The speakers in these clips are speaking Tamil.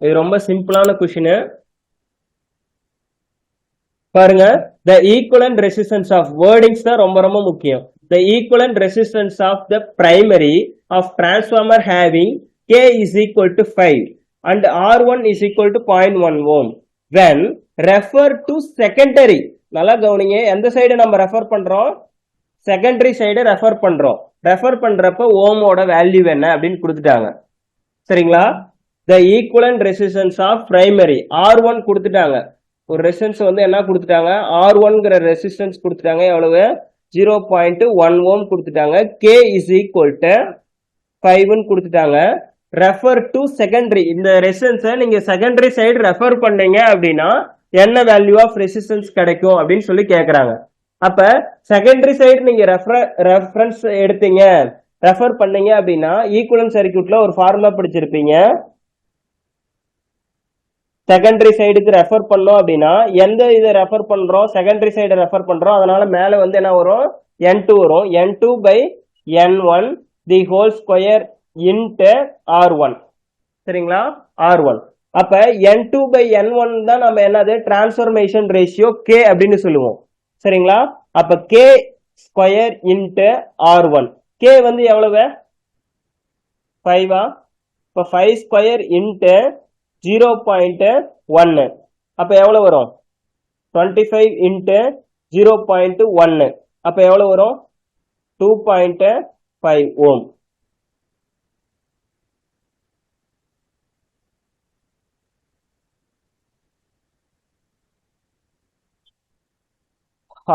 இது ரொம்ப சிம்பிளான கொஸ்டின் பாருங்க. the equivalent resistance of wordings தான் ரொம்ப ரொம்ப முக்கியம். the equivalent resistance of the primary of transformer having K is equal to 5 and R1 is equal to 0.1 ohm when refer to secondary. நல்லா கவனிங்க, எந்த சைடு நம்ம ரெஃபர் பண்றோம்? செகண்டரி சைடு ரெஃபர் பண்றோம். ரெஃபர் பண்றப்ப ஓமோட வேல்யூ என்ன அப்படின்னு கொடுத்துட்டாங்க. சரிங்களா? the equivalent resistance of primary R1 கொடுத்துட்டாங்க. ஒரு ரெசிஸ்டன்ஸ் வந்து என்ன கொடுத்துட்டாங்க? R1ங்கிற ரெசிஸ்டன்ஸ் கொடுத்துட்டாங்க. எவ்வளவு? 0.1 ஓம் கொடுத்துட்டாங்க. K is equal to 5 கொடுத்துட்டாங்க. Refer to secondary. இந்த ரெசிஸ்டன்ஸை நீங்க செகண்டரி சைடு ரெஃபர் பண்ணீங்க அப்படின்னா என்ன வேல்யூ ஆஃப் ரெசிஸ்டன்ஸ் கிடைக்கும் அப்படின்னு சொல்லி கேட்கறாங்க. அப்ப செகண்டரி சைடு நீங்க ரெஃபரன்ஸ் எடுத்தீங்க, ரெஃபர் பண்ணீங்க அப்படின்னா ஈக்குவலன்ட் சர்க்யூட்ல ஒரு ஃபார்முலா படிச்சிருப்பீங்க. செகண்டரி சைடுக்கு ரெஃபர் பண்ணோம் அப்படின்னா எந்த இதை ரெஃபர் பண்றோம்? செகண்டரி சைடு ரெஃபர் பண்றோம். அதனால மேல வந்து என்ன வரும்? N2 வரும். N2 by N1 the whole square into R1. சரிங்களா? R1. அப்ப N2 by N1 தான் நம்ம என்னது? டிரான்ஸ்ஃபர்மேஷன் ரேஷியோ K அப்படின்னு சொல்லுவோம். சரிங்களா? அப்ப K square into R1. K வந்து எவ்வளவு? 5. இப்ப 5 ஸ்கொயர் into 0.1 அப்ப எவ்வளவு வரும்? 25 into 0.1 அப்ப எவ்வளவு வரும்? 2.5 ohm.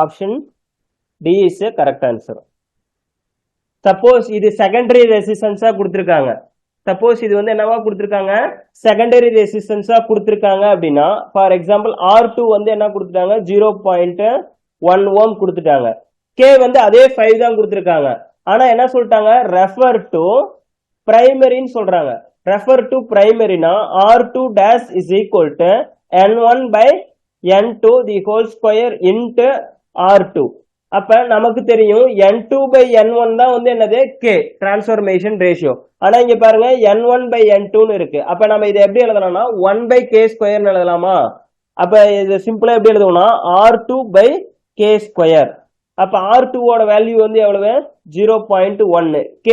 Option D is a correct answer. Suppose இது செகண்டரி ரெசிஸ்டன்ஸா கொடுத்திருக்காங்க. சப்போஸ் இது வந்து என்னவா கொடுத்திருக்காங்க? செகண்டரி ரெசிஸ்டன்ஸா கொடுத்திருக்காங்க அப்படின்னா ஃபார் எக்ஸாம்பிள் R2 வந்து என்ன கொடுத்துட்டாங்க? 0.1 ஓம் கொடுத்துட்டாங்க. K வந்து அதே 5 தான் கொடுத்திருக்காங்க. ஆனா என்ன சொல்லிட்டாங்க? ரெஃபர் டு பிரைமரின்னு சொல்றாங்க. ரெஃபர் டு பிரைமரினா R2 dash is equal to N1 by N2 the whole square into R2. அப்ப நமக்கு தெரியும் N2 by N1 தான் வந்து என்னது? K transformation ratio. ஆனா இங்க பாருங்க N1 by N2 இருக்கு. அப்ப நம்ம இதை எப்படி எழுதலாம்னா 1 by K ஸ்கொயர் எழுதலாமா? அப்ப இது சிம்பிளா எப்படி எழுதுவோம்னா R2 by K ஸ்கொயர். அப்ப R2 ஓட வேல்யூ வந்து எவ்வளவு? 0.1. K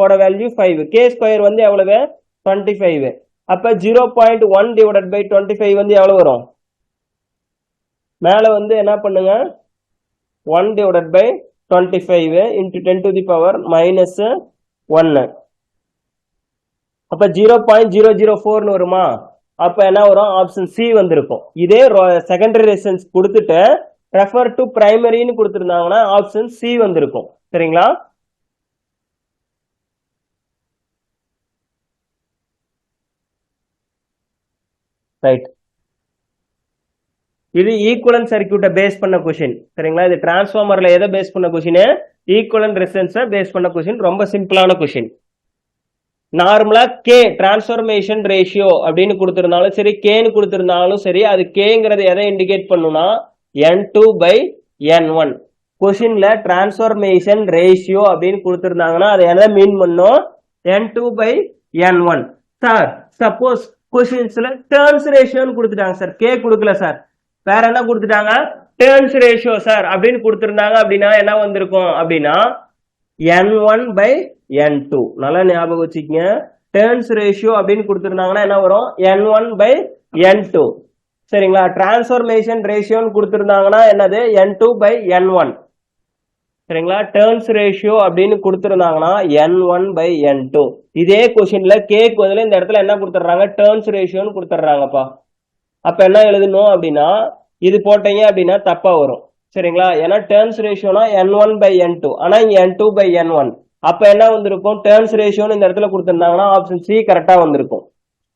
ஓட வேல்யூ 5. K ஸ்கொயர் வந்து எவ்வளவு? 25. அப்ப 0.1 divided by 25 வந்து எவ்வளவு வரும்? மேல வந்து என்ன பண்ணுங்க? 1 divided by 25 into 10 to the power minus 1. அப்ப 0.004 வருமா? அப்ப என்ன வரும்? ஆப்ஷன் சி வந்திருக்கும். இதே செகண்டரி ரெசிஸ்டன்ஸ் கொடுத்துட்டு ரெஃபர் டு பிரைமரின்னு கொடுத்திருந்தாங்கன்னா ஆப்ஷன் சி வந்திருக்கும். சரிங்களா? ரைட். இது ஈக்குவலன்ட் சர்க்யூட்டை பேஸ் பண்ண கொஸ்டின். சரிங்களா? இது டிரான்ஸ்ஃபார்மர்ல எதை பேஸ் பண்ண கொஸ்டின்? ஈக்குவலன்ட் ரெசிஸ்டன்ஸை பேஸ் பண்ண கொஸ்டின். ரொம்ப சிம்பிளான கொஸ்டின். நார்மலா K டிரான்ஸ்ஃபர்மேஷன் ரேஷியோ அப்படின்னு கொடுத்திருந்தாலும் சரி, Kன்னு கொடுத்திருந்தாலும் சரி, அது Kங்கிறது எதை இண்டிகேட் பண்ணுனா N2 by N1. கொஸ்டின்ல டிரான்ஸ்ஃபர்மேஷன் ரேஷியோ அப்படின்னு கொடுத்திருந்தாங்கன்னா அதை எதை மீன் பண்ணும்? N2 by N1. Sir suppose கொஸ்டின்ஸ்ல டர்ன்ஸ் ரேஷியோன்னு கொடுத்துட்டாங்க சார், K கொடுக்கல சார், வேற என்ன கொடுத்துட்டாங்க? டர்ன்ஸ் ரேஷியோ சார் அப்படின்னு கொடுத்திருந்தாங்க அப்படின்னா என்ன வந்திருக்கும் அப்படின்னா N1 by N2. நல்லா ஞாபகம் வச்சுக்கங்க. டர்ன்ஸ் ரேஷியோ அப்படின்னு கொடுத்திருந்தாங்கன்னா என்ன வரும்? N1 by N2. சரிங்களா? டிரான்ஸ்ஃபர்மேஷன் ரேஷியோன்னு கொடுத்திருந்தாங்கன்னா என்னது? N2 by N1. சரிங்களா? டர்ன்ஸ் ரேஷியோ அப்படின்னு கொடுத்திருந்தாங்கன்னா N1 by N2. இதே கொஸ்டின்ல கேக்கு பதில இந்த இடத்துல என்ன கொடுத்துறாங்க? டர்ன்ஸ் ரேஷியோன்னு கொடுத்துறாங்கப்பா. அப்ப என்ன எழுதணும் அப்படின்னா இது போட்டீங்க அப்படின்னா தப்பா வரும். சரிங்களா? ஏன்னா டர்ன்ஸ் ரேஷியோனா N1 by N2. ஆனா இங்க N2 by N1. அப்ப என்ன வந்திருக்கும்? டர்ன்ஸ் ரேஷியோன்னு இந்த இடத்துல கொடுத்திருந்தாங்கன்னா ஆப்ஷன் சி கரெக்டா வந்திருக்கும்.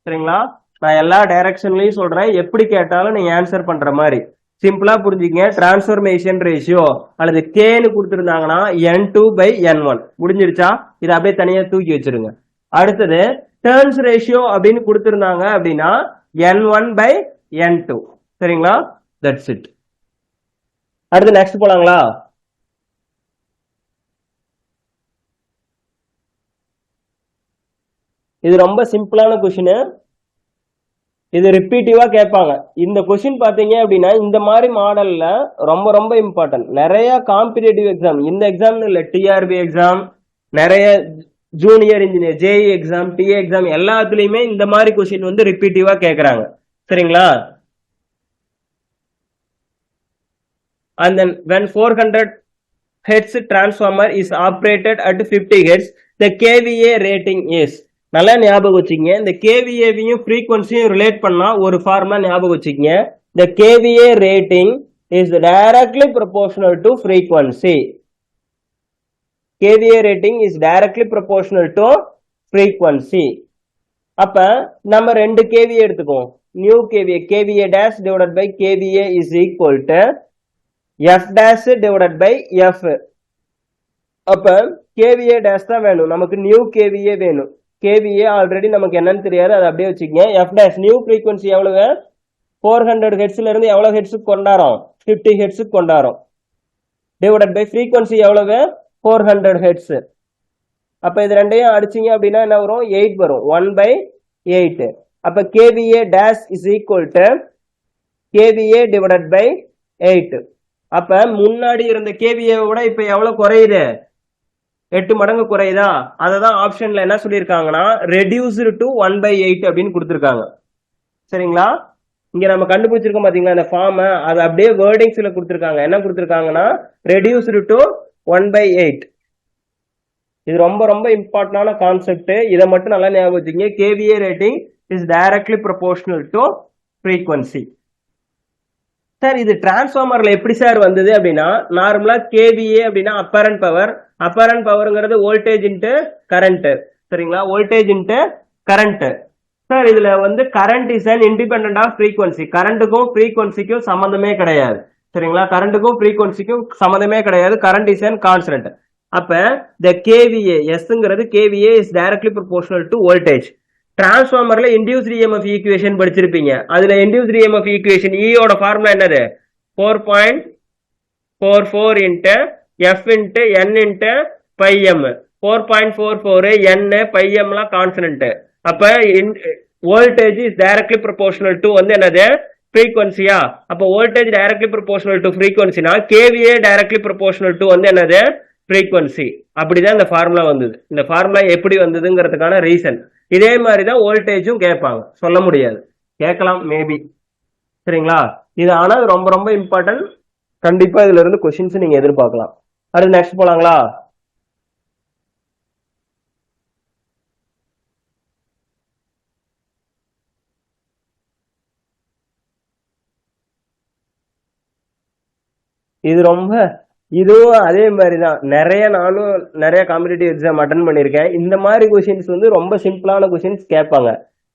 சரிங்களா? நான் எல்லா டைரக்ஷன்லயும் சொல்றேன், எப்படி கேட்டாலும் நீங்க ஆன்சர் பண்ற மாதிரி சிம்பிளா புரிஞ்சுக்கங்க. டிரான்ஸ்ஃபர்மேஷன் ரேஷியோ அல்லது Kன்னு கொடுத்திருந்தாங்கன்னா N2 by N1. முடிஞ்சிருச்சா? இதை அப்படியே தனியா தூக்கி வச்சிருங்க. அடுத்தது டர்ன்ஸ் ரேஷியோ அப்படின்னு கொடுத்திருந்தாங்க அப்படின்னா N1 by N2. சரிங்களா? That's it. அடுத்து நெக்ஸ்ட் போலாங்களா? இது ரொம்ப சிம்பிளான கொஸ்டின். இது ரிப்பீட்டிவா கேட்பாங்க. இந்த கொஸ்டின் பாத்தீங்க அப்படின்னா இந்த மாதிரி மாடல்ல ரொம்ப ரொம்ப இம்பார்ட்டன்ட். நிறைய காம்படிட்டிவ் எக்ஸாம், இந்த எக்ஸாம் இல்ல, டிஆர்பி எக்ஸாம், நிறைய junior engineer JE exam, DA exam எல்லாத்துலயுமே இந்த மாதிரி கொஸ்டின் வந்து ரிப்பீட்டிவா கேக்குறாங்க. சரிங்களா? And then when 400 Hz transformer is operated at 50 Hz, the KVA rating is. நல்லா ஞாபகம் வச்சுக்கங்க. இந்த KVA-வையும் frequency-யும் ரிலேட் பண்ணா ஒரு ஃபார்முலா ஞாபகம் வச்சுக்கங்க. The KVA rating is directly proportional to frequency. KVA rating is directly proportional to frequency. அப்ப நம்ம ரெண்டு KVA எடுத்துக்குவோம். New KVA, KVA dash divided by KVA is equal to F dash divided by F. அப்ப KVA dash தான் வேணும், நமக்கு நியூ KVA வேணும். KVA ஆல்ரெடி நமக்கு என்னன்னு தெரியாது, அதை அப்படியே வச்சுக்கங்க. F dash நியூ frequency எவ்வளவு? 400 ஹெர்ட்ஸ்ல இருந்து எவ்வளவு ஹெர்ட்ஸுக்கு கொண்டாரோம்? 50 ஹெர்ட்ஸுக்கு கொண்டாரோம். டிவைடட் பை frequency எவ்வளவு? 400 ஹெர்ட்ஸ். அப்ப இது ரெண்டையும் அடிச்சீங்க அப்படின்னா என்ன வரும்? 8 வரும். 1/8. அப்ப KVA dash is equal to KVA divided by 8. அப்ப முன்னாடி இருந்த KVA விட இப்ப எவ்வளவு குறையுது? 8 மடங்கு குறையுதா? அததான் ஆப்ஷன்ல என்ன சொல்லியிருக்காங்கன்னா ரெடியூஸ்டு டு 1/8 அப்படின்னு கொடுத்திருக்காங்க. சரிங்களா? இங்க நம்ம கண்டுபிடிச்சிருக்கோம் பாத்தீங்களா இந்த ஃபார்ம், அது அப்படியே வேர்டிங்ஸ்ல கொடுத்திருக்காங்க. என்ன கொடுத்திருக்காங்கன்னா ரெடியூஸ்டு டு 1/8. இது ரொம்ப ரொம்ப இம்பார்ட்டன்டான கான்செப்ட். இதை மட்டும் நல்லா ஞாபகம் வச்சுக்கங்க. KVA rating is directly proportional to frequency. Sir இது டிரான்ஸ்ஃபார்மர்ல எப்படி சார் வந்தது அப்படின்னா, நார்மலா KVA அப்படின்னா அப்பரண்ட் பவர். அப்பரண்ட் பவர்ங்கிறது வோல்டேஜ் இன்ட்டு கரண்ட். சரிங்களா? Voltage into current. சார் இதுல வந்து current is an independent of frequency. கரண்ட்டுக்கும் ஃப்ரீக்வன்சிக்கும் சம்மந்தமே கிடையாது. சரிங்களா? கரண்ட்டுக்கும் ஃப்ரீக்வன்சிக்கும் சம்மந்தமே கிடையாது. Current is an constant. அப்ப the KVA Sங்கிறது KVA is directly proportional to voltage. டிரான்ஸ்ஃபார்மர்ல இன்டியூஸ்ட் EMF ஈக்குவேஷன் படிச்சிருப்பீங்க. அதுல இன்டியூஸ்ட் EMF ஈக்குவேஷன் E ஓட ஃபார்முலா என்னது? 4.44 into F into N into phi m. 4.44 N phi எம்லாம் கான்ஸ்டன்ட். அப்ப voltage is directly proportional to வந்து என்னது? ஃப்ரீக்வன்சியா? அப்ப வோல்டேஜ் டைரக்ட்லி ப்ரொபோர்ஷனல் டு ஃப்ரீக்வன்சினா KVA டைரக்ட்லி ப்ரொபோர்ஷனல் டு வந்து என்னது? ஃப்ரீக்வன்சி. அப்படிதான் இந்த ஃபார்முலா வந்தது. இந்த ஃபார்முலா எப்படி வந்ததுங்கிறதுக்கான ரீசன் இதே மாதிரிதான் வோல்டேஜும் கேட்பாங்க. சொல்ல முடியாது, கேட்கலாம் மேபி. சரிங்களா? இது ஆனா ரொம்ப ரொம்ப இம்பார்ட்டன்ட். கண்டிப்பா இதுல இருந்து கொஸ்டின்ஸ் நீங்க எதிர்பார்க்கலாம். அடுத்து நெக்ஸ்ட் போலாங்களா? இதுவும் அதே மாதிரிதான். நானும் நிறைய காம்படிட்டிவ் எக்ஸாம் அட்டன் பண்ணிருக்கேன். இந்த மாதிரி கொஸ்டின்ஸ் வந்து ரொம்ப சிம்பிளான கொஸ்டின்ஸ் கேட்பாங்க.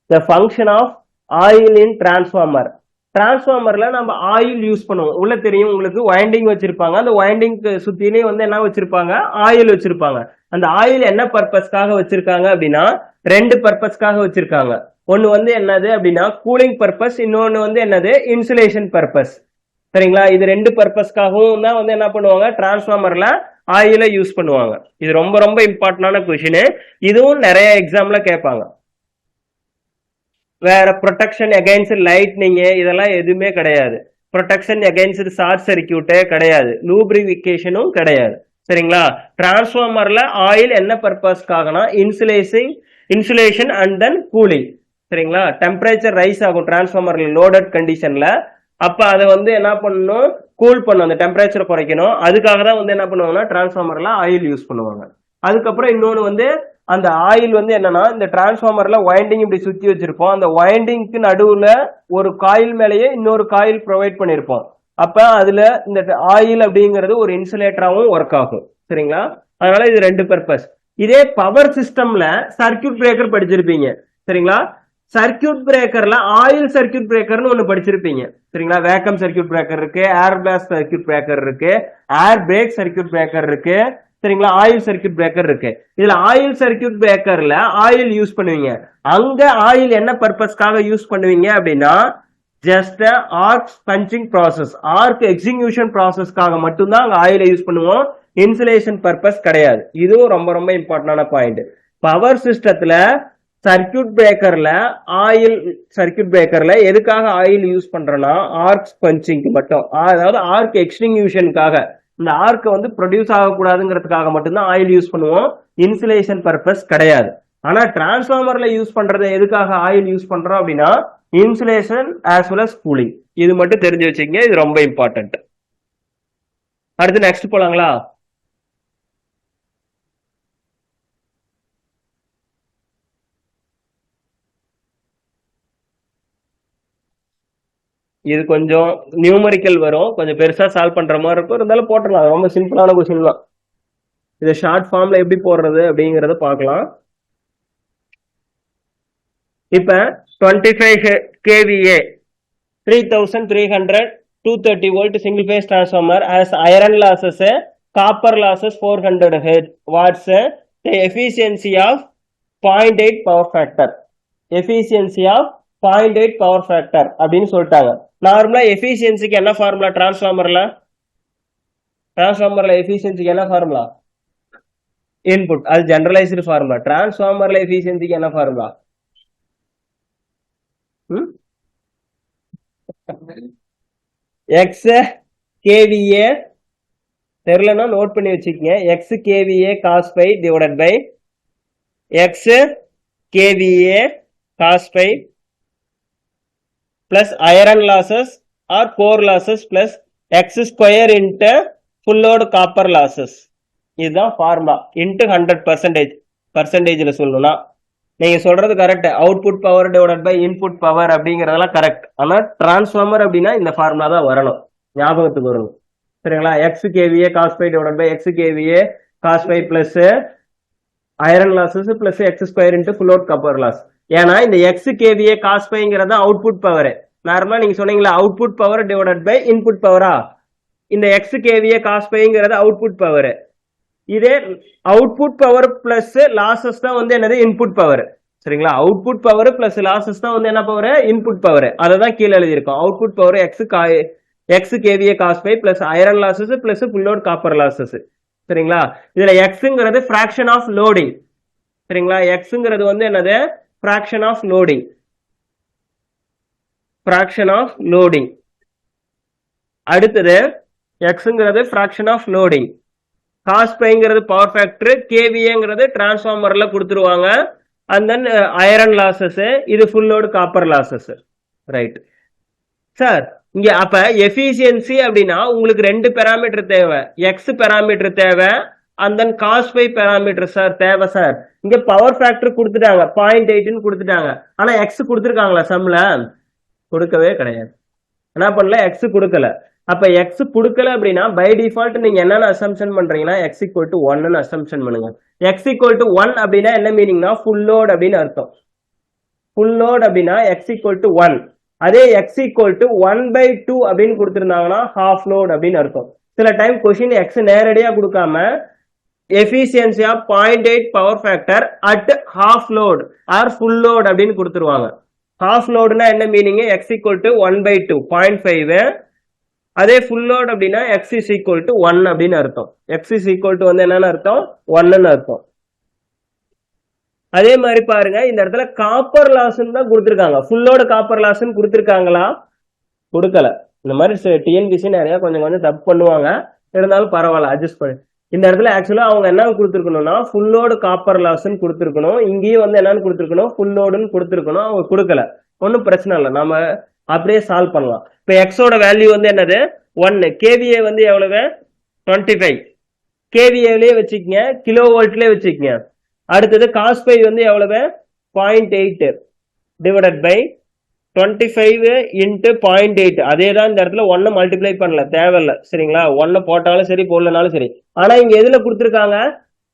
The function of oil in transformer. டிரான்ஸ்ஃபார்மர்ல நம்ம ஆயில் யூஸ் பண்ணுவோம். உள்ள தெரியும் உங்களுக்கு, வைண்டிங் வச்சிருப்பாங்க. அந்த வைண்டிங்க்கு சுத்தினே வந்து என்ன வச்சிருப்பாங்க? ஆயில் வச்சிருப்பாங்க. அந்த ஆயில் என்ன பர்பஸ்க்காக வச்சிருக்காங்க அப்படின்னா ரெண்டு பர்பஸ்க்காக வச்சிருக்காங்க. ஒன்னு வந்து என்னது அப்படின்னா கூலிங் பர்பஸ், இன்னொன்னு வந்து என்னது? Insulation purpose. சரிங்களா? இது ரெண்டு பர்பஸ்க்காகவும் தான் வந்து என்ன பண்ணுவாங்க? டிரான்ஸ்ஃபார்மர்ல ஆயில யூஸ் பண்ணுவாங்க. இது ரொம்ப ரொம்ப இம்பார்ட்டன்டான கொஸ்டின். இதுவும் நிறைய எக்ஸாம்ல கேட்பாங்க. வேற ப்ரொடெக்ஷன் அகைன்ஸ்ட் லைட்னிங் இதெல்லாம் எதுவுமே கிடையாது. ப்ரொடெக்ஷன் அகைன்ஸ்ட் ஷார்ட் சர்க்கியூட்டே கிடையாது. லூப்ரிஃபிகேஷனும் கிடையாது. சரிங்களா? டிரான்ஸ்ஃபார்மர்ல ஆயில் என்ன பர்பஸ்க்காகனா இன்சுலேஷன் அண்ட் தென் கூலிங். சரிங்களா? டெம்பரேச்சர் ரைஸ் ஆகும் டிரான்ஸ்ஃபார்மர்ல லோடட் கண்டிஷன்ல. அப்ப அதை வந்து என்ன பண்ணணும்? கூல் பண்ணும், அந்த டெம்பரேச்சர் குறைக்கணும். அதுக்காக தான் வந்து என்ன பண்ணுவாங்கன்னா டிரான்ஸ்ஃபார்மர்ல ஆயில் யூஸ் பண்ணுவாங்க. அதுக்கப்புறம் இன்னொன்னு வந்து அந்த ஆயில் வந்து என்னன்னா இந்த டிரான்ஸ்ஃபார்மர்ல வைண்டிங் இப்படி சுத்தி வச்சிருப்போம். அந்த வைண்டிங்க்கு நடுவுல ஒரு காயில் மேலேயே இன்னொரு காயில் ப்ரொவைட் பண்ணிருப்போம். அப்ப அதுல இந்த ஆயில் அப்படிங்கிறது ஒரு இன்சுலேட்டராகவும் ஒர்க் ஆகும். சரிங்களா? அதனால இது ரெண்டு பர்பஸ். இதே பவர் சிஸ்டம்ல சர்க்கியூட் பிரேக்கர் படிச்சிருப்பீங்க. சரிங்களா? சர்க்கியூட் பிரேக்கர்ல ஆயில் சர்க்கியூட் பிரேக்கர்னு ஒண்ணு படிச்சிருப்பீங்க. சரிங்களா? வேக்கம் சர்க்கியூட் பிரேக்கர் இருக்கு, ஏர் பிளாஸ்ட் சர்க்கியூட் பிரேக்கர் இருக்கு, ஏர் பிரேக் சர்க்கியூட் பிரேக்கர் இருக்கு. சரிங்களா? ஆயில் சர்க்கியூட் பிரேக்கர் இருக்கு. இதுல ஆயில் சர்க்கியூட் பிரேக்கர்ல ஆயில் யூஸ் பண்ணுவீங்க. அங்க ஆயில் என்ன பர்பஸ்க்காக யூஸ் பண்ணுவீங்க அப்படின்னா just arc quenching process, arc extinction ப்ராசஸ்க்காக மட்டும்தான் அங்க ஆயில யூஸ் பண்ணுவோம். இன்சுலேஷன் பர்பஸ் கிடையாது. இதுவும் ரொம்ப ரொம்ப இம்பார்ட்டன்டான பாயிண்ட். பவர் சிஸ்டத்துல சர்க்கியூட் பிரேக்கர்ல எதுக்காக ஆயில் யூஸ் பண்றோம்னா ஆர்க் பஞ்சிங்க்கு மட்டும், அதாவது ஆர்க் எக்ஸ்டிங்யூஷனுக்காக. இந்த ஆர்க் வந்து ப்ரொடியூஸ் ஆகக்கூடாதுங்கிறதுக்காக மட்டும்தான் ஆயில் யூஸ் பண்ணுவோம், இன்சுலேஷன் பர்பஸ் கிடையாது. ஆனா டிரான்ஸ்ஃபார்மர்ல யூஸ் பண்றது எதுக்காக ஆயில் யூஸ் பண்றோம் அப்படின்னா insulation as well as cooling. இது மட்டும் தெரிஞ்சு வச்சுக்கங்க, இது ரொம்ப இம்பார்ட்டன்ட். அடுத்து நெக்ஸ்ட் போலாங்களா? இது கொஞ்சம் நியூமரிக்கல் வரும், கொஞ்சம் பெருசா சால்வ் பண்ற மாதிரி இருக்கும், இருந்தாலும் போட்டுடலாம். ரொம்ப சிம்பிளான கொஸ்டின் தான். இதை ஷார்ட் ஃபார்ம்ல எப்படி போடுறது அப்படிங்கறத பார்க்கலாம். இப்ப 25 kVA 3300 230 volt single phase transformer has iron losses, copper losses 400 watts, the efficiency of 0.8 power factor. efficiency of 0.8 power factor அப்படின்னு சொல்லிட்டாங்க. நார்மலா எஃபிஷியன்சிக்கு என்ன ஃபார்முலா? டிரான்ஸ்ஃபார்மர்ல எஃபிஷியன்சிக்கு என்ன ஃபார்முலா? இன்புட். அது ஜெனரலைஸ்டு ஃபார்முலா. டிரான்ஸ்ஃபார்மர்ல எஃபிஷியன்சிக்கு என்ன ஃபார்முலா? எக்ஸ் கேவிஏ தெரியலன்னா நோட் பண்ணி வச்சுக்கோங்க. X kVA cos phi divided by X kVA cos phi plus iron losses or core losses plus X square into full load copper losses. இதுதான் ஃபார்முலா. இன்ட்டு 100% பர்சன்டேஜ்ல சொல்லணும்னா நீங்க சொல்றது correct. Output power divided by input power அப்படிங்கறதெல்லாம் கரெக்ட். ஆனா டிரான்ஸ்ஃபார்மர் அப்படின்னா இந்த ஃபார்முலா தான் வரணும், ஞாபகத்துக்கு வரணும். சரிங்களா? X kVA cos phi divided by X kVA cos phi plus iron losses plus X square into full load copper loss. ஏன்னா இந்த எக்ஸ் கேவிஏ காஸ் பைங்கிறது அவுட்புட் பவர். நார்மலா நீங்க சொன்னீங்களா output power divided by input பவரா, இந்த எக்ஸ் கேவிஏ காஸ் பைங்கிறது அவுட்புட் பவர். இதே அவுட்புட் பவர் பிளஸ் லாசஸ் தான் வந்து என்னது? Input power. சரிங்களா? அவுட்புட் பவர் பிளஸ் லாசஸ் தான் வந்து என்ன பவர்? Input power. அதை தான் கீழே எழுதியிருக்கோம். Output power X kVA cos phi plus iron losses plus full load copper losses. சரிங்களா? இதுல எக்ஸ்ங்கிறது ஃபிராக்ஷன் ஆஃப் லோடிங். சரிங்களா? எக்ஸ்ங்கிறது வந்து என்னது? Fraction of loading. அடுத்தது எக்ஸ்ங்கிறது ஃபிராக்ஷன் ஆஃப் லோடிங், காஸ் பைங்கிறது பவர் ஃபேக்டர், கேவிஏங்கிறது டிரான்ஸ்ஃபார்மர்ல கொடுத்துருவாங்க. அண்ட் தென் அயரன் லாசஸ், இது full load copper losses. Right sir. இங்க அப்ப எஃபிஷியன்சி அப்படின்னா உங்களுக்கு 2 பேராமீட்டர் தேவை. எக்ஸ் பேராமீட்டர் தேவை, and then cos phi parameter sir தேவை சார். இங்க பவர் ஃபேக்டர் கொடுத்துட்டாங்க 0.8 கொடுத்துட்டாங்க. ஆனா எக்ஸ் கொடுத்துருக்காங்களா? சம்ல கொடுக்கவே கிடையாது. என்ன பண்ணல? எக்ஸ் கொடுக்கல. அப்ப எக்ஸ் கொடுக்கல அப்படின்னா பை டிஃபால்ட் நீங்க என்னென்ன அசம்ஷன் பண்றீங்கன்னா எக்ஸ் ஈக்குவல் டு 1 அசம்ஷன் பண்ணுங்க. எக்ஸ் ஈக்குவல் டு 1 அப்படின்னா என்ன மீனிங்னா ஃபுல் லோட் அப்படின்னு அர்த்தம். ஃபுல் லோட் அப்படின்னா எக்ஸ் ஈக்குவல் டு 1. அதே எக்ஸ் ஈக்குவல் டு 1/2 அப்படின்னு கொடுத்துருந்தாங்கன்னா ஹாஃப் லோட் அப்படின்னு அர்த்தம். சில டைம் கொஸ்டின் எக்ஸ் நேரடியா கொடுக்காம efficiency of 0.8 power factor at half load or full load அப்படின்னு கொடுத்துருவாங்க. ஹாஃப் லோடுனா என்ன மீனிங்? X equal to 1/2 0.5. அதே ஃபுல் லோட் அப்படின்னா எக்ஸ் இஸ் ஈக்குவல் டு 1 அப்படின்னு அர்த்தம். எக்ஸ் இஸ் ஈக்குவல் டு வந்து என்னன்னு அர்த்தம்? 1ன்னு அர்த்தம். அதே மாதிரி பாருங்க, இந்த இடத்துல காப்பர் லாஸ் தான் கொடுத்துருக்காங்க. ஃபுல்லோட காப்பர் லாஸ் கொடுத்துருக்காங்களா? கொடுக்கல. இந்த மாதிரி டிஎன்பிசி நிறைய கொஞ்சம் தப்பு பண்ணுவாங்க, இருந்தாலும் பரவாயில்ல, அட்ஜஸ்ட் பண்ணு. இந்த இடத்துல ஆக்சுவலா அவங்க என்ன கொடுத்துருக்கணும்னா ஃபுல்லோடு காப்பர் லாஸ்ன்னு கொடுத்துருக்கணும். இங்கேயும் வந்து என்னன்னு கொடுத்துருக்கணும்? ஃபுல்லோடுன்னு கொடுத்துருக்கணும். அவங்க கொடுக்கல. ஒன்றும் பிரச்சனை இல்லை, நம்ம அப்படியே சால்வ் பண்ணலாம். இப்போ எக்ஸோட வேல்யூ வந்து என்னது? 1. கேவிஏ வந்து எவ்வளவு? 25. கேவிஏலயே வச்சுக்கங்க, கிலோ வோல்ட்லயே வச்சுக்கங்க. அடுத்தது காஸ் பை வந்து எவ்வளவு? 0.8 டிவைடட் பை 25 இன்ட்டு 0.8. அதே தான் இந்த இடத்துல 1 மல்டிப்ளை பண்ணல, தேவையில்ல. சரிங்களா? 1 போட்டாலும் சரி போடலனாலும் சரி. ஆனா இங்க எதுல கொடுத்துருக்காங்க?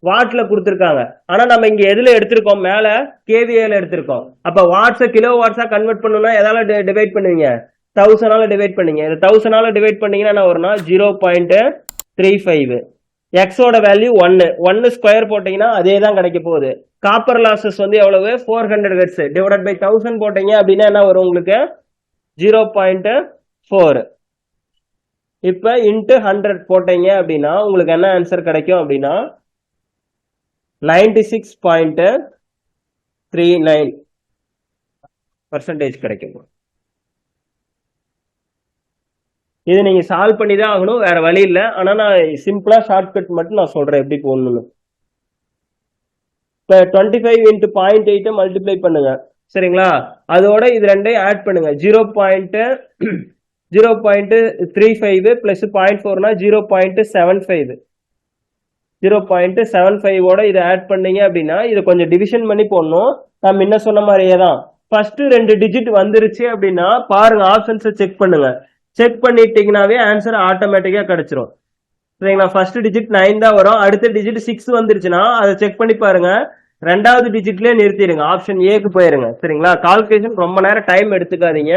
வாட்ல கொடுத்துருக்காங்க. ஆனா நம்ம இங்க எதுல எடுத்திருக்கோம்? மேல கேவிஏல எடுத்திருக்கோம். அப்ப வாட்ஸ கிலோ வாட்ஸா கன்வெர்ட் பண்ணணும்னா எதால டிவைட் பண்ணுவீங்க? 1000 டிவைட் பண்ணீங்க. 1000 டிவைட் பண்ணீங்கன்னா என்ன வரும்னா 0.35. எக்ஸோட வேல்யூ 1 ஸ்கொயர் போட்டீங்கன்னா அதே தான் கிடைக்க போகுது. காப்பர் லாசஸ் வந்து எவ்வளவு? 400 ஹெர்ட்ஸ் டிவைட் பை 1000 போட்டீங்க அப்படின்னா என்ன வரும் உங்களுக்கு? 0.4. இப்ப இன்ட்டு 100 போட்டீங்க அப்படின்னா உங்களுக்கு என்ன ஆன்சர் கிடைக்கும் அப்படின்னா 96.5 39% கிடைக்கும். இது நீங்க சால்வ் பண்ணி தான் ஆகணும், வேற வழி இல்ல. ஆனா நான் சிம்பிளா ஷார்ட்கட் மட்டும் நான் சொல்றேன் எப்படி போடணும்னு. இப்ப 25 into 0.8 மல்டிப்ளை பண்ணுங்க சரிங்களா, அதோட இது ரெண்டையும் ஆட் பண்ணுங்க. 0.35 பிளஸ் 0.4னா 0.75 0.75ஓட இதை ஆட் பண்ணீங்க அப்படின்னா இதை கொஞ்சம் டிவிஷன் பண்ணி போடணும். நான் முன்ன சொன்ன மாதிரியே தான். ஃபர்ஸ்ட் 2 டிஜிட் வந்துருச்சு அப்படின்னா பாருங்க, ஆப்ஷன்ஸை செக் பண்ணுங்க. செக் பண்ணிட்டீங்கன்னாவே ஆன்சர் ஆட்டோமேட்டிக்கா கிடைச்சிரும் சரிங்களா. ஃபர்ஸ்ட் டிஜிட் 9 தான் வரும், அடுத்த டிஜிட் 6 வந்துருச்சுன்னா அதை செக் பண்ணி பாருங்க, ரெண்டாவது டிஜிட்லயே நிறுத்திடுங்க, ஆப்ஷன் ஏக்கு போயிருங்க சரிங்களா. கால்குலேஷன் ரொம்ப நேரம் டைம் எடுத்துக்காதீங்க.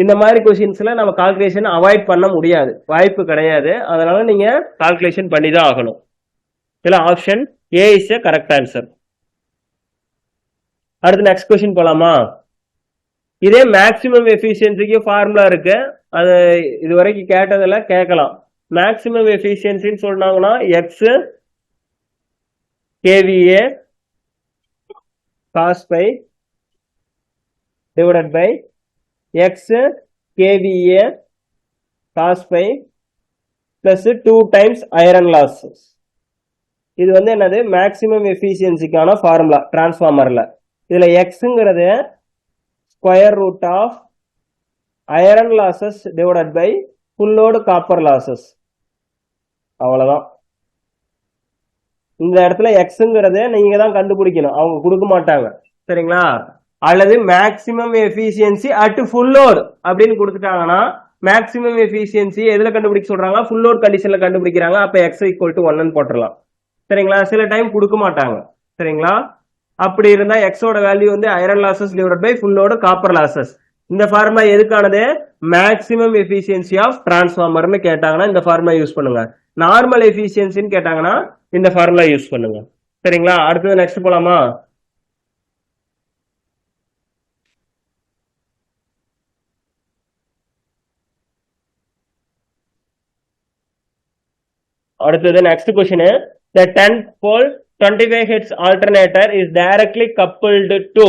இந்த மாதிரி கொஸ்டின்ஸ்ல நம்ம கால்குலேஷன் அவாய்ட் பண்ண முடியாது, வாய்ப்பு கிடையாது. அதனால நீங்க கால்குலேஷன் பண்ணி தான் ஆகணும். இதுல option A is a correct answer. அடுத்து நெக்ஸ்ட் கொஸ்டின் போலாமா. இதே மேக்சிமம் எஃபிஷியன்சிக்கு ஃபார்முலா இருக்கு, அது இது வரைக்கும் கேட்டதில்ல, கேட்கலாம். மேக்சிமம் எஃபிஷியன்சின்னு சொன்னாங்கன்னா x kVA cos phi divided by X kVA cos phi plus 2 times iron loss. இது வந்து என்னது, மேக்சிமம் எஃபிஷியன்சிக்கான ஃபார்முலா டிரான்ஸ்ஃபார்மர்ல. இதுல எக்ஸ்ங்கிறது square root of iron losses divided by full load copper losses. அவ்வளவுதான். இந்த இடத்துல எக்ஸ்ங்கிறத நீங்க தான் கண்டுபிடிக்கணும், அவங்க கொடுக்க மாட்டாங்க சரிங்களா. அல்லது maximum efficiency at full load அப்படின்னு கொடுத்துட்டாங்கன்னா மேக்சிமம் எஃபிஷியன்சி எதுல கண்டுபிடிக்க சொல்றாங்க, ஃபுல் லோட் கண்டிஷன்ல கண்டுபிடிக்கிறாங்க. அப்ப எக்ஸ் ஈக்குவல் டு 1 போட்டுடலாம் சரிங்களா. சில டைம் கொடுக்க மாட்டாங்க சரிங்களா. அப்படி இருந்தா எக்ஸோட வேல்யூ வந்து iron losses divided by full load copper losses. இந்த ஃபார்முலா எதுக்கானது, மேக்சிமம் எஃபிஷியன்சி ஆஃப் டிரான்ஸ்ஃபார்மர்னு கேட்டாங்கன்னா இந்த ஃபார்முலா யூஸ் பண்ணுங்க. நார்மல் எஃபிஷியன்சின்னு கேட்டாங்கன்னா இந்த ஃபார்முலா யூஸ் பண்ணுங்க சரிங்களா. அடுத்தது நெக்ஸ்ட் போலாமா. அடுத்தது next question. The 10-pole 25 Hz alternator is directly coupled to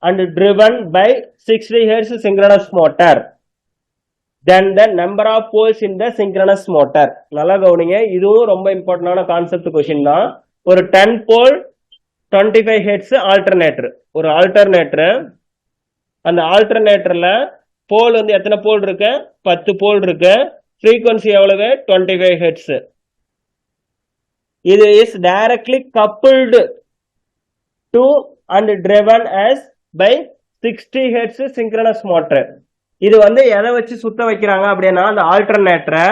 and driven by 60 Hz synchronous motor. Then the number of poles in the synchronous motor. நல்லா கவனிங்க, இதுவும் ரொம்ப இம்பார்ட்டன்டான கான்செப்ட் கொஸ்டின் தான். ஒரு 10 pole 25 Hz ஆல்டர்னேட்டர், ஒரு ஆல்டர்னேட்டர். அந்த ஆல்டர்னேட்டர்ல போல் வந்து எத்தனை போல் இருக்கு, 10 போல் இருக்கு. ஃப்ரீக்வன்சி எவ்வளவு, 25 Hz. இது is directly coupled to and driven as by 60 Hz synchronous motor. இது வந்து எதை வச்சு சுத்த வைக்கிறாங்க அப்படின்னா, அந்த ஆல்டர்னேட்டரை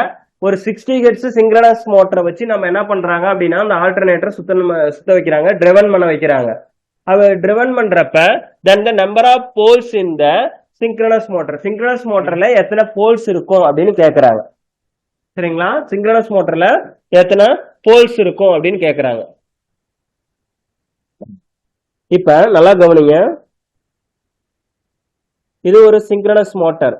ஒரு 60 Hz சிங்க்ரனஸ் மோட்டரை வச்சு நம்ம என்ன பண்றாங்க அப்படின்னா அந்த ஆல்டர்னேட்டரை சுத்த வைக்கிறாங்க, driven பண்ண வைக்கிறாங்க. அவ driven பண்றப்ப then the number of poles in the synchronous motor, synchronous motorல எத்தனை போல்ஸ் இருக்கும் அப்படின்னு கேக்குறாங்க சரிங்களா. சிங்க்ரனஸ் மோட்டர்ல எத்தனை போல்ஸ் இருக்கும் அப்படின்னு கேக்குறாங்க. இப்ப நல்லா கவனிங்க, இது ஒரு சிங்க்ரனஸ் மோட்டார்.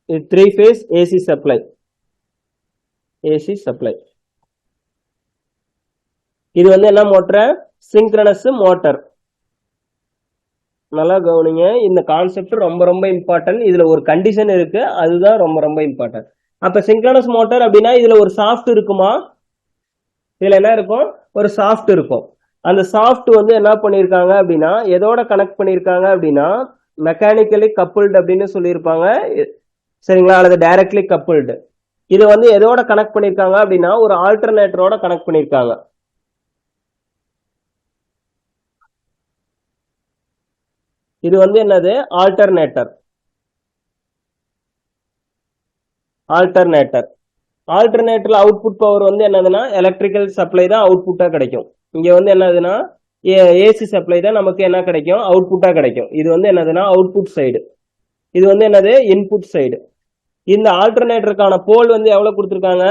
இது 3 phase AC supply, AC supply. இது வந்து என்ன மோட்டர், சிங்க்ரனஸ் மோட்டார். நல்லா கவனிங்க, இந்த கான்செப்ட் ரொம்ப ரொம்ப இம்பார்ட்டன்ட். இதுல ஒரு கண்டிஷன் இருக்கு, அதுதான் ரொம்ப ரொம்ப இம்பார்ட்டன்ட். அப்ப சிங்க்ரனஸ் மோட்டார் அப்படின்னா இதுல ஒரு சாஃப்ட் இருக்குமா, இதுல என்ன இருக்கும், ஒரு சாஃப்ட் இருக்கும். அந்த சாஃப்ட் வந்து என்ன பண்ணிருக்காங்க அப்படின்னா எதோட கனெக்ட் பண்ணிருக்காங்க அப்படின்னா மெக்கானிக்கலி கப்புள்டு அப்படின்னு சொல்லியிருப்பாங்க சரிங்களா, அல்லது டைரக்ட்லி கப்புள்டு. இது வந்து எதோட கனெக்ட் பண்ணிருக்காங்க அப்படின்னா ஒரு ஆல்டர்னேட்டரோட கனெக்ட் பண்ணிருக்காங்க. இது வந்து என்னது, ஆல்டர்னேட்டர். ஆல்டர்னேட்டர் ஆல்டர்னேட்டர்ல அவுட்புட் பவர் வந்து என்னதுன்னா எலக்ட்ரிக்கல் சப்ளை தான் அவுட்புட்டா கிடைக்கும். இங்க வந்து என்னதுன்னா ஏசி சப்ளை தான் நமக்கு என்ன கிடைக்கும், அவுட்புட்டா கிடைக்கும். இது வந்து என்னதுன்னா அவுட்புட் சைடு, இது வந்து என்னது இன்புட் சைடு. இந்த ஆல்டர்னேட்டருக்கான போல் வந்து எவ்வளவு கொடுத்திருக்காங்க,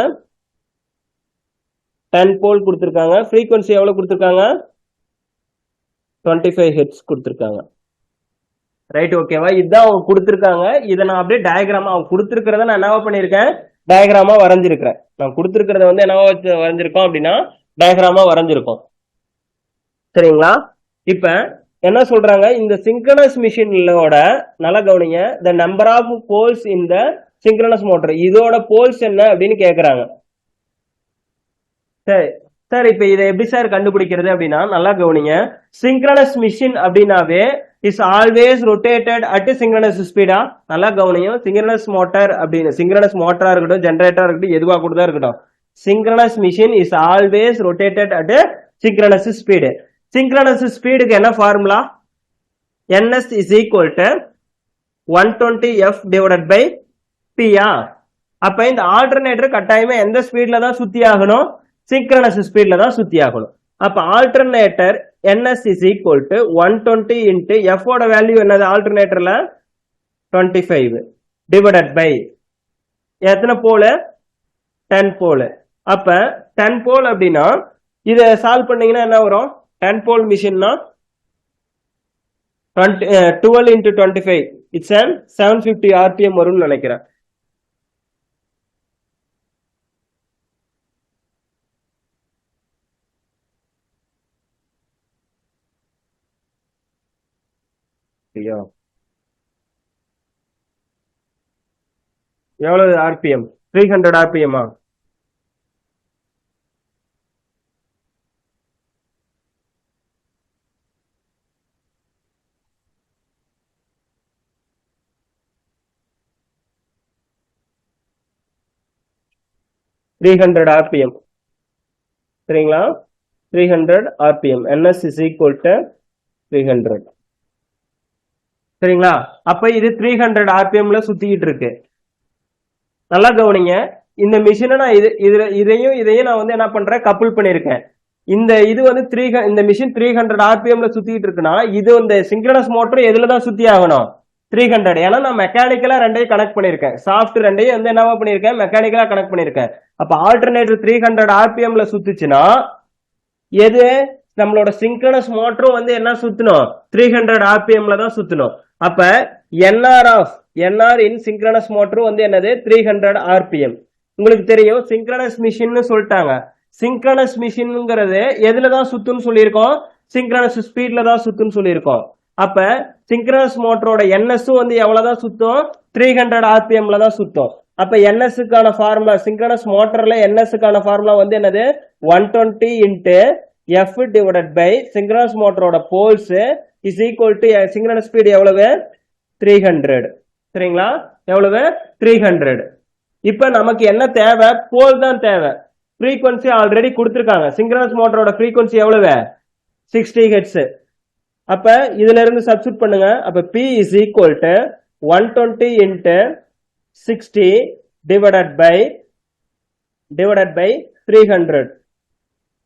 10 போல் கொடுத்திருக்காங்க. ஃப்ரீக்வன்சி எவ்வளவு கொடுத்திருக்காங்க, 25 ஹெர்ட்ஸ் கொடுத்திருக்காங்க. ரைட், ஓகேவா. இதுதான் அவங்க கொடுத்திருக்காங்க. இதை நான் அப்படியே டயக்ராமா அவங்க கொடுத்திருக்கிறத நான் என்ன பண்ணிருக்கேன், டயக்ராமா வரைஞ்சிருக்கிறேன். நான் கொடுத்துருக்கிறத வந்து என்னவா வரைஞ்சிருக்கோம் அப்படின்னா டயக்ராமா வரைஞ்சிருக்கோம். சரிங்களா? இப்ப என்ன சொல்றாங்க, இந்த சிங்க்ரனஸ் மிஷினோட நல்லா கவனிங்க, the number of poles in the synchronous motor, இதோட போல்ஸ் என்ன அப்படின்னு கேக்குறாங்க. சரி சார், இப்ப இதை எப்படி சார் கண்டுபிடிக்கிறது அப்படின்னா நல்லா கவனிங்க. சிங்க்ரனஸ் மிஷின் அப்படின்னாவே is always rotated at synchronous ஸ்பீடா. நல்லா கவனியும். சிங்க்ரனஸ் மோட்டார் அப்படின்னு, சிங்க்ரனஸ் மோட்டரா இருக்கட்டும், ஜெனரேட்டரா இருக்கட்டும், எதுவா கூட தான் இருக்கட்டும், synchronous machine is always rotated at synchronous speed. Synchronous ஸ்பீடுக்கு என்ன formula? ns is equal to 120f divided by பியா. அப்ப இந்த ஆல்டர்னேட்டர் கட்டாயமா எந்த ஸ்பீட்ல தான் சுத்தி ஆகணும்? சிங்க்ரனஸ் ஸ்பீட்ல தான் சுத்தி ஆகணும். அப்ப alternator ns is equal to 120 into f ஓட வேல்யூ என்னது ஆல்டர்னேட்டர்ல? 25 டிவைடட் பை எத்தனை போல்? 10 போல். அப்ப 10 போல் அப்படின்னா இதை சால்வ் பண்ணீங்கன்னா என்ன வரும்? 10 போல் மிஷின்னா 12 into 25, இட்ஸ் an 750 RPM வரும்னு நினைக்கிறேன். எவ்வளவு RPM? 300 RPM. 300 RPM. சரிங்களா? 300 RPM. ns is equal to 300. சரிங்களா? அப்ப இது 300 RPMல சுத்திக்கிட்டு இருக்கு. நல்லா கவனிங்க. இந்த மிஷினை நான் இதையும் நான் வந்து என்ன பண்றேன், கப்புள் பண்ணிருக்கேன். இந்த இது வந்து இந்த மிஷின் 300 RPMல சுத்திட்டு இருக்குன்னா இது இந்த சிங்க்ரனஸ் மோட்டர் எதுலதான் சுத்தி ஆகணும்? 300. ஏன்னா நான் மெக்கானிக்கலா ரெண்டையும் கனெக்ட் பண்ணிருக்கேன். சாஃப்ட் ரெண்டையும் வந்து என்னவா பண்ணிருக்கேன்? மெக்கானிக்கலா கனெக்ட் பண்ணிருக்கேன். அப்ப ஆல்டர்னேட்டர் 300 RPMல சுத்துச்சுன்னா எது? நம்மளோட சிங்க்ரனஸ் மோட்டரும் வந்து என்ன சுத்தணும்? 300 RPMல தான் சுத்தணும். அப்ப NR இன் சிங்க்ரனஸ் மோட்டர் வந்து என்னது? 300 RPM. உங்களுக்கு தெரியும் சிங்க்ரனஸ் மிஷின்னு சொல்லிட்டாங்க. சிங்க்ரனஸ் மிஷின்ங்கிறது எதுலதான் சுத்துன்னு சொல்லியிருக்கோம்? சிங்க்ரனஸ் ஸ்பீட்ல தான் சுத்துன்னு சொல்லியிருக்கோம். அப்ப சிங்க்ரனஸ் மோட்டரோட என்எஸ் வந்து எவ்வளவுதான் சுத்தும்? 300 RPMல தான் சுத்தும். அப்ப என்எஸ்க்கான ஃபார்முலா, சிங்க்ரனஸ் மோட்டர்ல என்எஸ்க்கான ஃபார்முலா வந்து என்னது? 120 into f divided by synchronous மோட்டரோட poles is equal to synchronous speed எவ்வளவு? 300. சரிங்களா? எவ்வளவு? 300. இப்ப நமக்கு என்ன தேவை? போல் தான் தேவை. ஃப்ரீக்வன்சி ஆல்ரெடி கொடுத்திருக்காங்க. சிங்க்ரனஸ் மோட்டரோட ஃப்ரீக்வன்சி எவ்வளவு? 60 Hz. அப்ப இதுல இருந்து சப்ஸ்டிட் பண்ணுங்க. அப்ப P is equal to 120 into 60 divided by 300.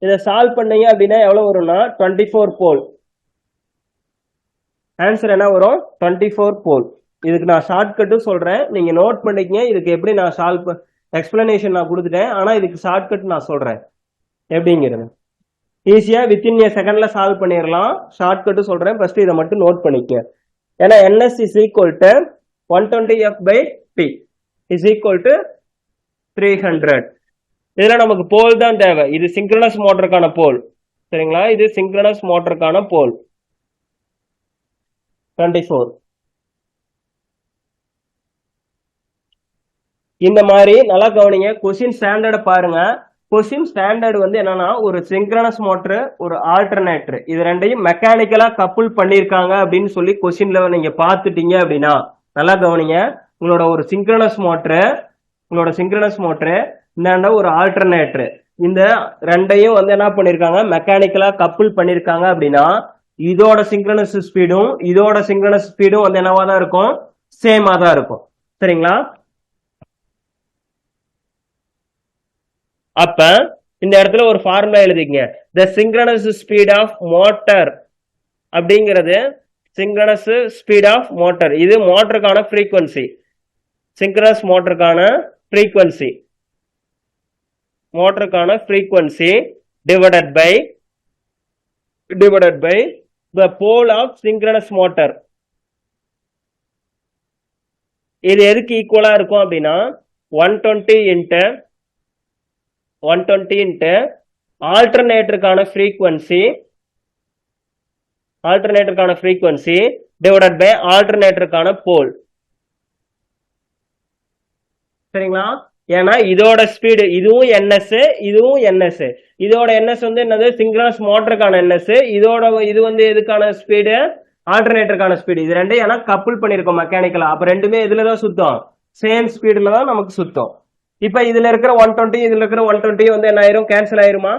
இதை சால்வ் பண்ணீங்க அப்படின்னா எவ்வளவு வரும்னா 24 போல். ஆன்சர் என்ன வரும்? 24 போல். இதுக்கு நான் ஷார்ட்கட்டும் சொல்றேன், நீங்க நோட் பண்ணிக்கங்க. இதுக்கு எப்படி நான் சால்வ் எக்ஸ்பிளனேஷன் நான் கொடுத்துட்டேன், ஆனா இதுக்கு ஷார்ட்கட் நான் சொல்றேன் எப்படிங்கிறது. ஈஸியா வித்தின் ஏ செகண்ட்ல சால்வ் பண்ணிடலாம். ஷார்ட்கட்டும் சொல்றேன், ஃபர்ஸ்ட் இதை மட்டும் நோட் பண்ணிக்க. ஏன்னா ns is equal to 120f by p is equal to 300. இதுல நமக்கு போல் தான் தேவை. இது சிங்க்ரனஸ் மோட்டருக்கான போல். சரிங்களா? இது சிங்க்ரனஸ் மோட்டருக்கான போல் 24. இந்த மாதிரி நல்லா கவனிங்க. கொஸ்டின் ஸ்டாண்டர்ட பாருங்க. கொஸ்டின் ஸ்டாண்டர்ட் வந்து என்னன்னா, ஒரு சிங்க்ரனஸ் மோட்டர், ஒரு ஆல்டர்னேட்டர், இது ரெண்டையும் மெக்கானிக்கலா கப்புள் பண்ணிருக்காங்க அப்படின்னு சொல்லி கொஸ்டின்ல நீங்க பாத்துட்டீங்க அப்படின்னா நல்லா கவனிங்க. உங்களோட ஒரு சிங்க்ரனஸ் மோட்டர் இந்தாண்ட ஒரு ஆல்டர்னேட்டர், இந்த ரெண்டையும் வந்து என்ன பண்ணிருக்காங்க? மெக்கானிக்கலா கப்புள் பண்ணிருக்காங்க அப்படின்னா இதோட சிங்க்ரனஸ் ஸ்பீடும் வந்து என்னவா தான் இருக்கும்? சேமா தான் இருக்கும். சரிங்களா? அப்ப இந்த இடத்துல ஒரு ஃபார்முலா எழுதிங்க. The synchronous speed of motor அப்படிங்கிறது சிங்க்ரனஸ் ஸ்பீட் ஆஃப் மோட்டார், இது மோட்டருக்கான ஃப்ரீக்வன்சி. சிங்க்ரனஸ் மோட்டருக்கான frequency divided by the pole of synchronous motor. இது எதுக்கு ஈக்குவலா இருக்கும் அப்படின்னா 120 into alternatorக்கான frequency divided by alternatorக்கான pole. சரிங்களா? ஏன்னா இதோட ஸ்பீடு இதுவும் ns இதுவும் ns. இதோட ns வந்து என்னது சிங்க்ரோனஸ் மோட்டருக்கான ns, இது வந்து எதுக்கான ஸ்பீடு ஆல்டர்னேட்டருக்கான ஸ்பீடு. இது ரெண்டையும் ஏன்னா கப்புள் பண்ணிருக்கோம் மெக்கானிக்கலா. அப்ப ரெண்டுமே எதுல தான் சுத்தம், சேம் ஸ்பீடுல தான் நமக்கு சுத்தம். இப்ப இதுல இருக்கிற 120 இதுல இருக்கிற 120 வந்து என்ன ஆயிரும், கேன்சல் ஆயிருமா?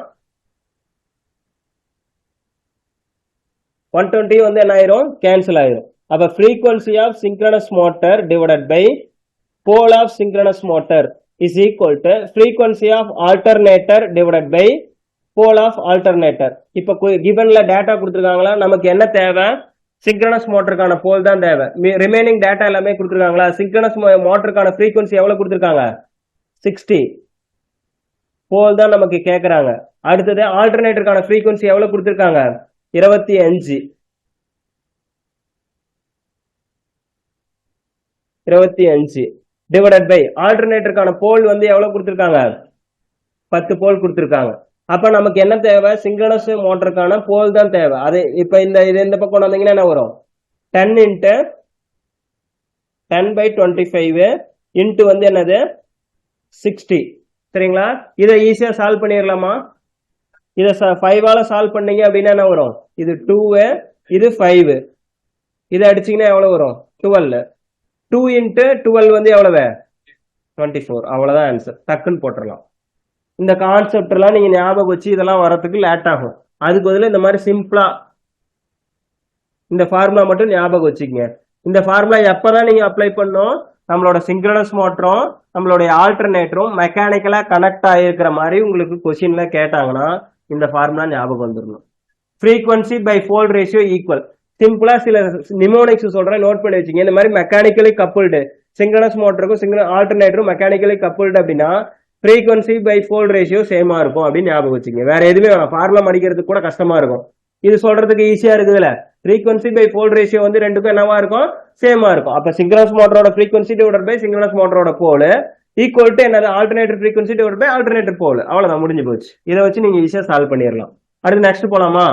120 வந்து என்ன ஆயிரும், கேன்சல் ஆயிரும். அப்ப frequency of synchronous motor divided by pole of synchronous motor is equal to frequency of alternator divided by pole of alternator. இப்ப givenல டேட்டா கொடுத்திருக்காங்களா, நமக்கு என்ன தேவை, சிங்க்ரோனஸ் மோட்டருக்கான போல் தான் தேவை. ரிமைனிங் டேட்டா எல்லாமே கொடுத்திருக்காங்களா, சிங்க்ரோனஸ் மோட்டருக்கான frequency எவ்வளவு கொடுத்திருக்காங்க, 60. போல் தான் நமக்கு கேக்குறாங்க. அடுத்தது ஆல்டர்னேட்டருக்கான frequency எவ்வளவு கொடுத்திருக்காங்க, 25. டிவைடட் பை ஆல்டர்னேட்டருக்கான போல் வந்து எவ்வளவு கொடுத்திருக்காங்க, 10 போல் கொடுத்திருக்காங்க. அப்ப நமக்கு என்ன தேவை, சிங்க்ரோனஸ் மோட்டருக்கான போல் தான் தேவை. அது இப்ப இந்த பக்கம் வந்தீங்கன்னா என்ன வரும், 10 into 10/25 இன்ட்டு வந்து என்னது 60. சரிங்களா? இதை ஈஸியா சால்வ் பண்ணிடலாமா? இதை 5ஆல சால்வ் பண்ணீங்க அப்படின்னா என்ன வரும், இது 2 இது 5, இதை அடிச்சீங்கன்னா எவ்வளவு வரும், 12. 2 into 12 வந்து எவ்வளவு, 24. அவ்வளவுதான் ஆன்சர். டக்குன்னு போட்டுடலாம். இந்த கான்செப்ட் எல்லாம் நீங்க ஞாபகம் வச்சு இதெல்லாம் வரதுக்கு லேட் ஆகும். அதுக்கு பதிலா இந்த மாதிரி சிம்பிளா இந்த ஃபார்முலா மட்டும் ஞாபகம் வச்சுக்கங்க. இந்த ஃபார்முலா எப்பதான் நீங்க அப்ளை பண்ணும், நம்மளோட சிங்க்ரோனஸ் மோட்டரும் நம்மளுடைய ஆல்டர்னேட்டரும் மெக்கானிக்கலா கனெக்ட் ஆகிருக்கிற மாதிரி உங்களுக்கு கொஸ்டின்ல கேட்டாங்கன்னா இந்த ஃபார்முலா ஞாபகம் வந்துடணும். frequency by fold ratio equal. சிம்பிளா சில நிமோனிக்ஸ் சொல்றேன், நோட் பண்ணி வச்சுங்க. இந்த மாதிரி மெக்கானிக்கலி கப்புள்டு சிங்க்ரோனஸ் மோட்டருக்கும் ஆல்டர்னேட்டரும் மெக்கானிக்கலி கப்புள்டு அப்படின்னா frequency by fold ratio சேமா இருக்கும் அப்படின்னு ஞாபகம் வச்சுங்க. வேற எதுவுமே வேணாம், ஃபார்முலா படிக்கிறதுக்கு கூட கஷ்டமா இருக்கும். இது சொல்றதுக்கு ஈஸியா இருக்குதுல்ல. frequency by fold ratio வந்து ரெண்டுக்கும் என்னவா இருக்கும், சேமா இருக்கும். அப்ப சிங்க்ரோனஸ் மோட்டரோட frequency divided by சிங்க்ரோனஸ் மோட்டரோட போல் ஈக்குவல் டு என்னது, alternator frequency divided by alternator pole. அவ்வளவுதான், முடிஞ்சு போச்சு. இதை வச்சு நீங்க ஈஸியா சால்வ் பண்ணிடலாம். அடுத்து நெக்ஸ்ட் போலாமா?